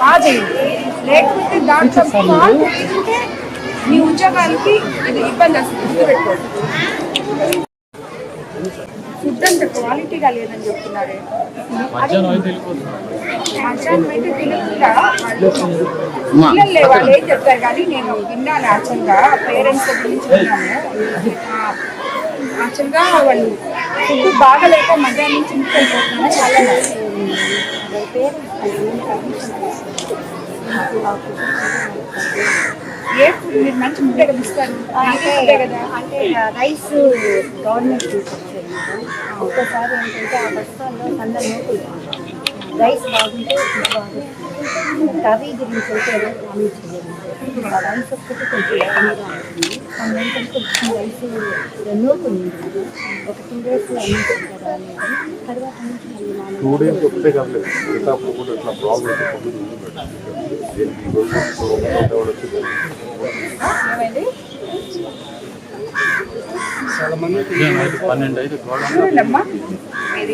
బాగా చేయండి. లేకపోతే దాంట్లో ఫాల్ట్ తీసుకుంటే మీ ఉద్యోగాలకి ఇది ఇబ్బంది వస్తుంది. గుర్తుపెట్టుకోండి. ఫుడ్ అంత క్వాలిటీగా లేదని చెప్తున్నారే. మధ్యాహ్నం అయితే తినకుండా పిల్లలు వాళ్ళు ఏం చెప్తారు కానీ నేను విన్నాను. యాక్చువల్గా పేరెంట్స్ గురించి విన్నాను. యాక్చువల్గా వాళ్ళు ఫుడ్ బాగాలేక మధ్యాహ్నం నుంచి ఇంటికి వెళ్ళిపోతున్నాను చాలా ఏ ఫుడ్ మీరు మంచి ముద్దే కదా ఇస్తారు కదా. అంటే రైస్ గవర్నమెంట్ తీసుకొచ్చారు. ఒక్కసారి ఏంటంటే ఆ బస్తాల్లో సన్న నోకులు రైస్ బాగుంటే బాగుంటుంది. కర్రీ గురించి అయితే గమనించలేదు. ఆ రైస్ ఒక్కటి కొంచెం ఇబ్బందిగా ఉంటుంది. ఏంటంటే కొంచెం రైస్ నోకులు ఉంటుంది. ఒక 2 days అన్నింటుంది కదా అనేది. తర్వాత నుంచి మళ్ళీ చూడండమ్మా, మీరు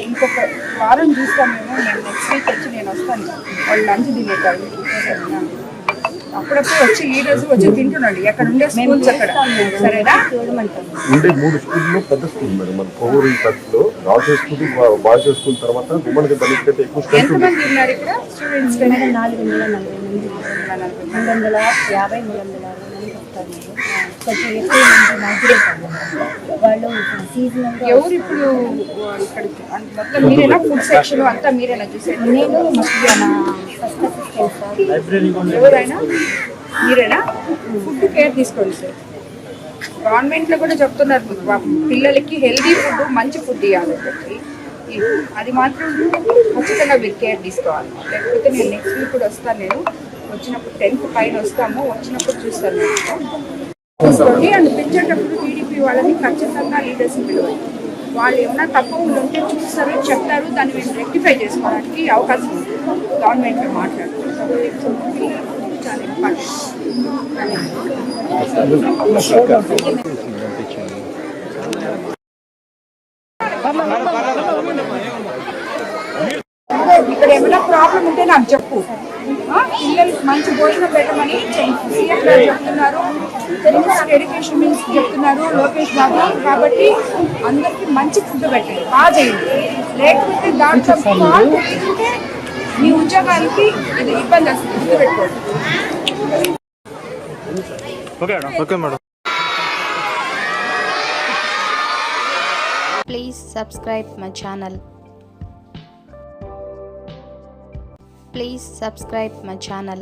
ఇంకొక వారం చూస్తామేమో. నేను నెక్స్ట్ వీక్ వచ్చి నేను వస్తాను. వాళ్ళు లంచ్ తినేటారు. అప్పుడప్పుడు వచ్చి ఈ రోజు వచ్చి తింటున్నాడు. ఎక్కడ ఉండే స్కూల్స్ అక్కడ. సరేనా? ఉండే 3 స్కూల్లో పెద్ద స్కూల్ మేడం. మన కోవూరు టచ్లో రాజు స్కూల్, బాయ్స్ స్కూల్ తర్వాత ఉమెన్కి దానికంటే ఎక్కువ స్ట్రెంత్ ఉంది. ఎంతమంది ఉన్నారు ఇక్కడ స్టూడెంట్స్? 440 మంది, 350, 360 మంది వస్తారు. కొంచెం ఎక్కువ మంది మైగ్రేట్ అవ్వాలి. వాళ్ళు సీజనల్గా. ఎవరు ఇప్పుడు ఇక్కడ మొత్తం మీరేనా? ఫుడ్ సెక్షన్ అంతా మీరేనా చూసేది? నేను మధ్యాహ్న ఫస్ట్ అసిస్టెంట్ సార్. ఎవరైనా మీరేనా? ఫుడ్ కేర్ తీసుకోండి సార్. గవర్నమెంట్లో కూడా చెప్తున్నారు పిల్లలకి హెల్దీ ఫుడ్, మంచి ఫుడ్ ఇవ్వాలి. అది మాత్రం ఖచ్చితంగా మీరు కేర్ తీసుకోవాలి. లేకపోతే నేను నెక్స్ట్ వీక్ కూడా వస్తాను. నేను వచ్చినప్పుడు 10th పైన వస్తాము. వచ్చినప్పుడు చూస్తాను. తీసుకోండి. అండ్ పెంచేటప్పుడు టీడీపీ వాళ్ళని ఖచ్చితంగా లీడర్స్ని పిలవాలి. వాళ్ళు ఏమైనా తప్పులు ఉంటే చూస్తారు, చెప్తారు. దాన్ని మేము రెక్టిఫై చేసుకోవడానికి అవకాశం ఉంది. గవర్నమెంట్లో మాట్లాడుతారు. చాలా ఇంపార్టెంట్. ఇక్కడ ఏమైనా ప్రాబ్లం ఉంటే నాకు చెప్పు. పిల్లలకి మంచి భోజనం పెట్టమని సీఎం గారు చెప్తున్నారు. ఎడ్యుకేషన్ మినిస్టర్ చెప్తున్నారు, లోకేష్ బాబు. కాబట్టి అందరికి మంచి ఫుడ్ పెట్టండి, బాగా చేయండి. లేకపోతే దాంట్లో ఫాల్ట్ తీసుకుంటే మీ ఉద్యోగాలకి ఇది ఇబ్బంది వస్తుంది. గుర్తుపెట్టుకోండి. Please subscribe my channel. Please subscribe my channel.